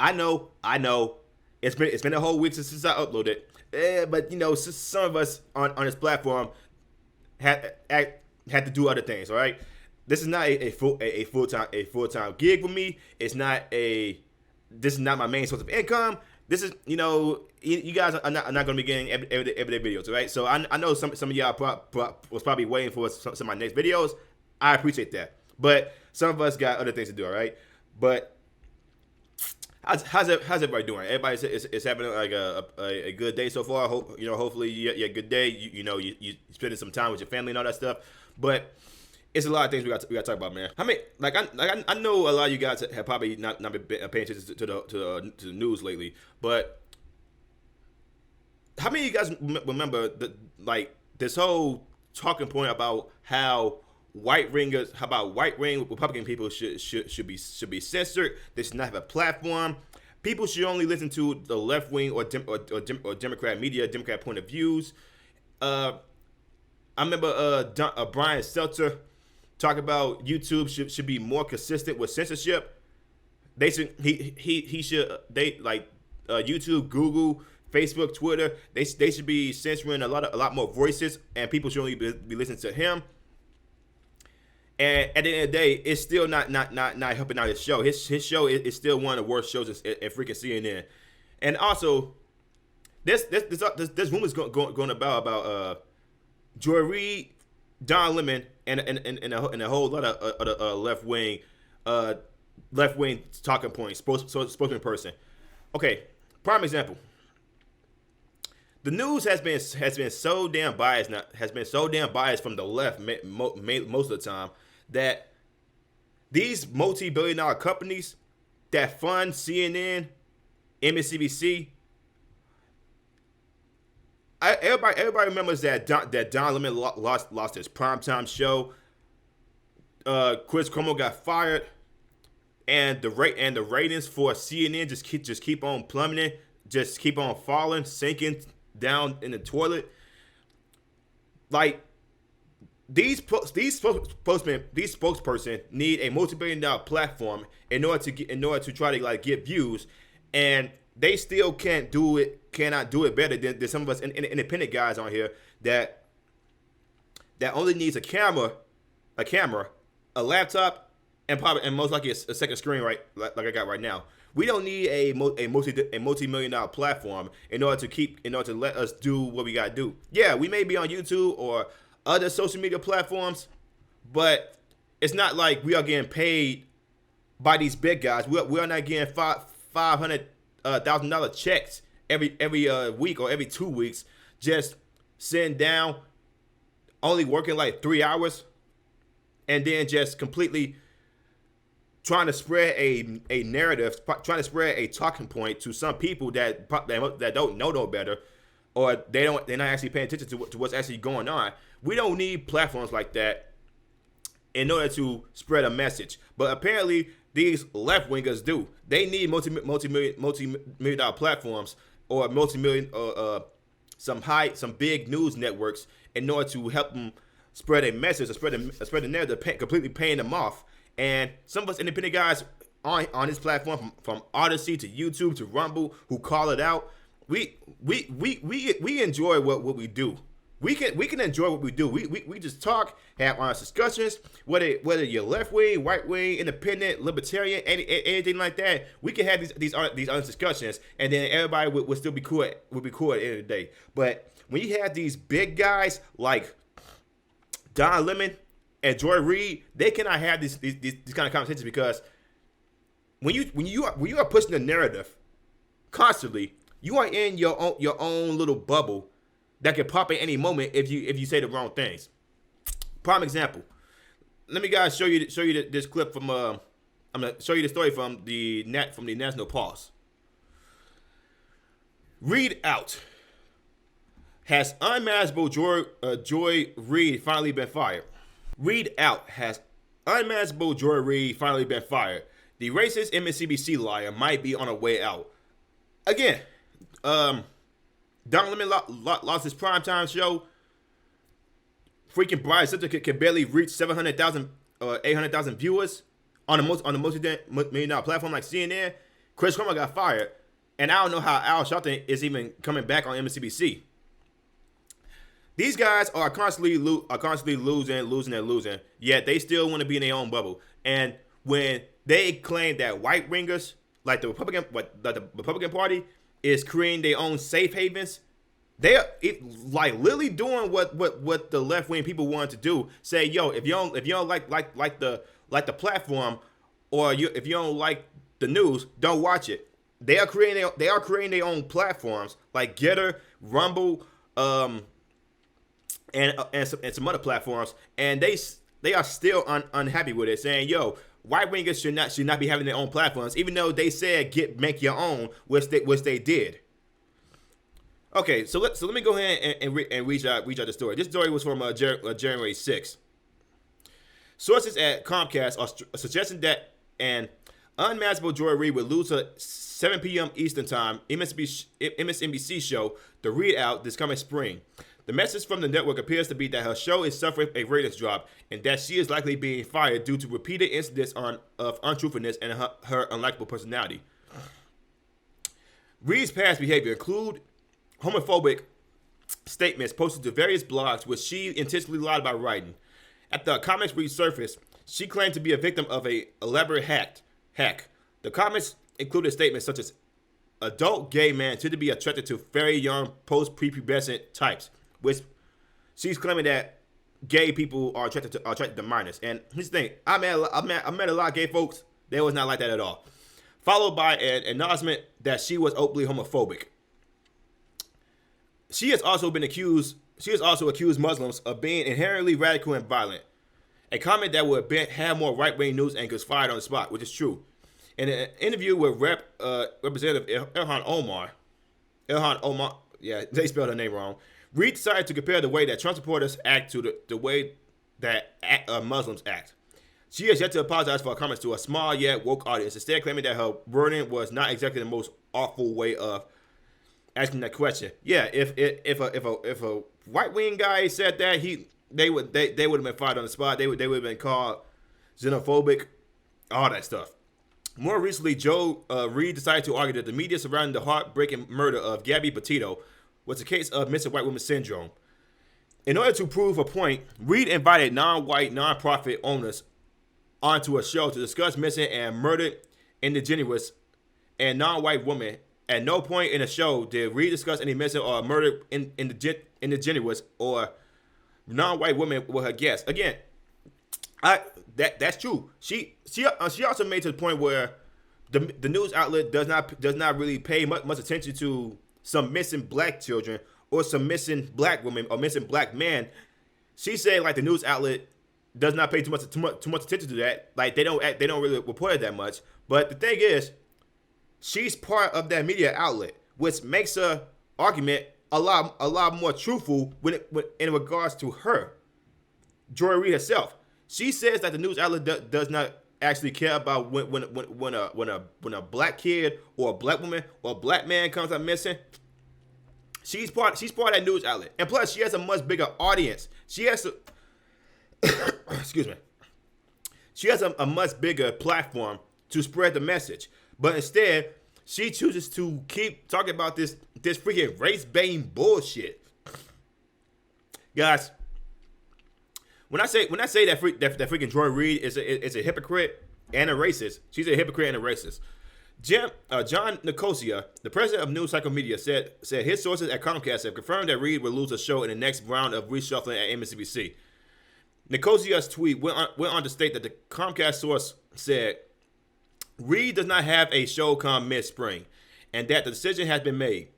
I know. It's been a whole week since I uploaded. But some of us on this platform had to do other things. All right, this is not a full time gig for me. This is not my main source of income. This is you guys are not going to be getting everyday videos, right? So I know some of y'all was probably waiting for some of my next videos. I appreciate that, but some of us got other things to do, all right? But how's everybody doing? Everybody is having like a good day so far. Hopefully you had a good day. You spending some time with your family and all that stuff. But it's a lot of things we got to talk about, man. I know a lot of you guys have probably not been paying attention to the news lately, but how many of you guys remember this whole talking point about how white ring Republican people should be censored? They should not have a platform. People should only listen to the left wing or Democrat media, Democrat point of views. I remember Brian Stelter talk about YouTube should be more consistent with censorship. They should YouTube, Google, Facebook, Twitter. They should be censoring a lot more voices, and people should only be listening to him. And at the end of the day, it's still not helping out his show. His show is still one of the worst shows in freaking CNN. And also, there's rumors going about Joy Reid, Don Lemon, and a whole lot of left wing talking points, spokesman person. Okay, prime example. The news has been so damn biased from the left most of the time that these multi-billion-dollar companies that fund CNN, MSNBC, everybody remembers that Don Lemon lost his primetime show. Chris Cuomo got fired, and the ratings for CNN just keep on plummeting, just keep on falling, sinking down in the toilet. Like these spokesperson need a multi-billion-dollar platform in order to try to get views, and they still cannot do it better than some of us independent guys on here that only needs a camera, a laptop, and most likely a second screen, right, like I got right now. We don't need a multi-million-dollar platform in order to let us do what we gotta do. Yeah, we may be on YouTube or other social media platforms, but it's not like we are getting paid by these big guys. We are not getting $500,000 checks every week or every 2 weeks, just sitting down, only working like 3 hours, and then just completely trying to spread a narrative, trying to spread a talking point to some people that don't know no better, or they're not actually paying attention to what's actually going on. We don't need platforms like that in order to spread a message. But apparently these left wingers do. They need multi-million dollar platforms or some big news networks in order to help them spread a message or spread a narrative, completely paying them off. And some of us independent guys on this platform, from Odyssey to YouTube to Rumble, who call it out, we enjoy what we do. We can enjoy what we do. We just talk, have honest discussions, whether you're left wing, right wing, independent, libertarian, anything like that. We can have these honest discussions, and then everybody would still be cool. Would be cool at the end of the day. But when you have these big guys like Don Lemon and Joy Reid, they cannot have these kind of conversations, because when you are pushing the narrative constantly, you are in your own little bubble that can pop at any moment if you say the wrong things. Prime example. Let me guys show you this clip from I'm gonna show you the story from the National Pulse. Reid out. Has unmanageable Joy Reid finally been fired? Reid out. Has unmanageable Joy Reid finally been fired? The racist MSNBC liar might be on her way out. Again, Don Lemon lost his primetime show. Freaking Brian Stelter can barely reach 700,000 or 800,000 viewers on a multi-million-dollar platform like CNN. Chris Cuomo got fired, and I don't know how Al Sharpton is even coming back on MSNBC. These guys are constantly losing, yet they still want to be in their own bubble. And when they claim that white wingers, like the Republican Party, is creating their own safe havens, they are like literally doing what the left wing people want to do. Say, yo, if you don't like the platform, or if you don't like the news, don't watch it. They are creating their own platforms like Getter, Rumble, and some other platforms, and they are still unhappy with it, saying, yo, white wingers should not be having their own platforms, even though they said make your own, which they did. Okay, so let me go ahead and read out the story. This story was from January 6th. Sources at Comcast are suggesting that an unmatchable Joy Reid would lose her 7 p.m. Eastern Time MSNBC show, The Reid Out, this coming spring. The message from the network appears to be that her show is suffering a ratings drop and that she is likely being fired due to repeated incidents of untruthfulness and her unlikable personality. Reid's past behavior include homophobic statements posted to various blogs, which she intentionally lied about writing. After the comments resurfaced, she claimed to be a victim of an elaborate hack. The comments included statements such as, adult gay man tend to be attracted to very young post-prepubescent types, which she's claiming that gay people are attracted to minors. And here's the thing, I met a lot of gay folks. They was not like that at all. Followed by an acknowledgement that she was openly homophobic. She has also accused Muslims of being inherently radical and violent. A comment that would have more right-wing news anchors fired on the spot, which is true. In an interview with Representative Ilhan Omar, yeah, they spelled her name wrong. Reid decided to compare the way that Trump supporters act to the way that Muslims act. She has yet to apologize for her comments to a small yet woke audience, instead claiming that her wording was not exactly the most awful way of asking that question. Yeah, if a right wing guy said that, they would have been fired on the spot. They would have been called xenophobic, all that stuff. More recently, Reid decided to argue that the media surrounding the heartbreaking murder of Gabby Petito was a case of missing white woman syndrome. In order to prove a point, Reid invited non-white nonprofit owners onto a show to discuss missing and murdered indigenous and non-white women. At no point in the show did Reid discuss any missing or murdered indigenous or non-white women with her guests. Again, that's true. She also made to the point where the news outlet does not really pay much attention to some missing black children or some missing black women or missing black men. She said like the news outlet does not pay too much attention to that. Like they don't really report it that much. But the thing is, she's part of that media outlet, which makes her argument a lot more truthful in regards to her, Joy Reid herself. She says that the news outlet does not actually care about when a black kid or a black woman or a black man comes up missing. She's part of that news outlet, and plus she has a much bigger audience. She has excuse me. She has a much bigger platform to spread the message, but instead she chooses to keep talking about this freaking race-baiting bullshit, guys. When I say that freaking Joy Reid is a hypocrite and a racist, she's a hypocrite and a racist. John Nicosia, the president of News Cycle Media, said his sources at Comcast have confirmed that Reid will lose a show in the next round of reshuffling at MSNBC. Nicosia's tweet went on to state that the Comcast source said Reid does not have a show come mid-spring, and that the decision has been made.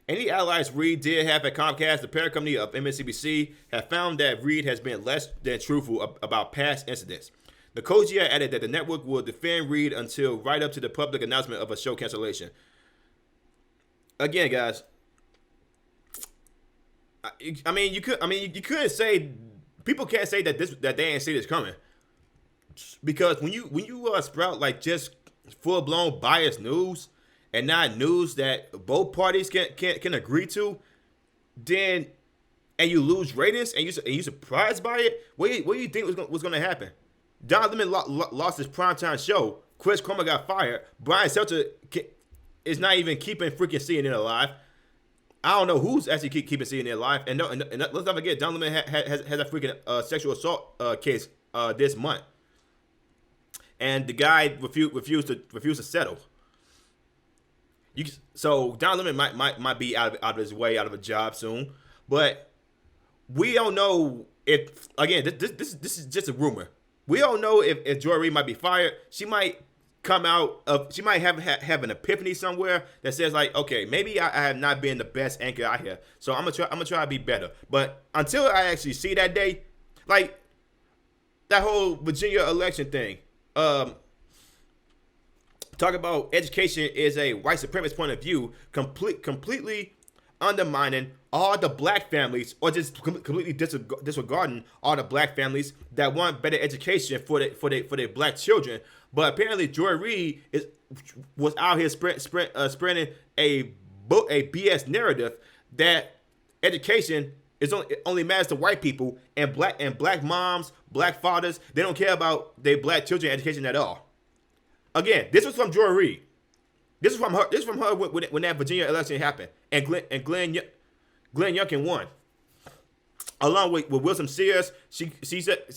Any allies Reid did have at Comcast, the parent company of MSNBC, have found that Reid has been less than truthful about past incidents. Nicosia added that the network will defend Reid until right up to the public announcement of a show cancellation. Again, guys, I mean, you couldn't say, people can't say that they ain't see this coming, because when you sprout like just full blown biased news and not news that both parties can agree to, then and you lose ratings and you surprised by it, what do you think was going to happen? Don Lemon lost his primetime show. Chris Cuomo got fired. Brian Seltzer is not even keeping freaking CNN alive. I don't know who's actually keeping CNN alive. And let's not forget, Don Lemon has a freaking sexual assault case this month, and the guy refused to settle. So Don Lemon might be out of his way, out of a job soon, but we don't know if, again, this is just a rumor. We don't know if Joy Reid might be fired. She might come out of, she might have an epiphany somewhere that says like, okay, maybe I have not been the best anchor out here, so I'm gonna try to be better. But until I actually see that day, like that whole Virginia election thing, talk about education is a white supremacist point of view, completely undermining all the black families, or just completely disregarding all the black families that want better education for their black children. But apparently, Joy Reid was out here spreading a BS narrative that education is only matters to white people, and black moms, black fathers, they don't care about their black children education at all. Again, this was from Joy Reid. This is from her. This is from her when that Virginia election happened, and Glenn Youngkin won, along with Wilson Sears. She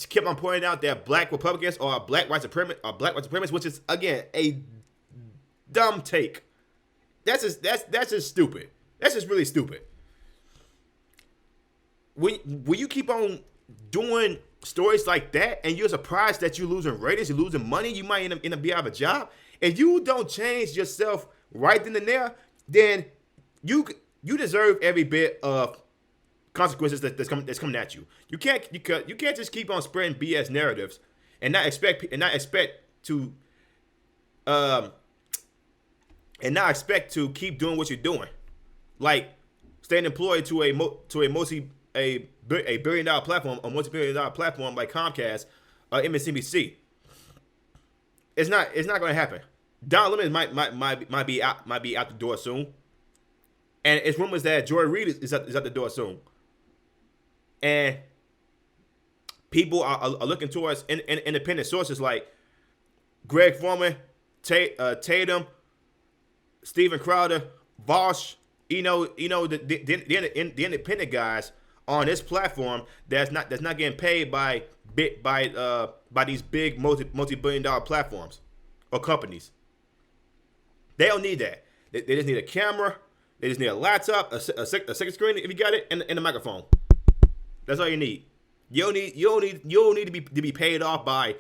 kept on pointing out that black Republicans are black white supremacists, which is again a dumb take. That's just stupid. That's just really stupid. When you keep on doing stories like that, and you're surprised that you're losing ratings, you're losing money, you might end up being out of a job. If you don't change yourself right then and there, then you deserve every bit of consequences that's coming at you. You can't just keep on spreading BS narratives and not expect to keep doing what you're doing, like staying employed to a multi-billion-dollar platform, a multi-billion-dollar platform like Comcast, MSNBC. It's not going to happen. Don Lemon might be out the door soon, and it's rumors that Joy Reid is at the door soon, and people are looking towards independent sources like Greg Foreman, Tatum, Steven Crowder, Vosh. The independent guys on this platform that's not getting paid by these big multi-billion-dollar platforms or companies. They don't need that. They just need a camera. They just need a laptop, a second screen if you got it, and a microphone. That's all you need. You don't need to be paid off by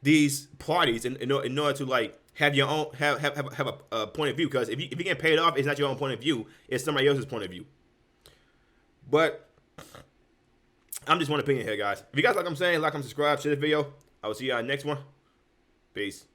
these parties in order to like have your own have a point of view. Because if you get paid off, it's not your own point of view. It's somebody else's point of view. But I'm just one opinion here, guys. If you guys like what I'm saying, like and subscribe, share the video. I will see you on the next one. Peace.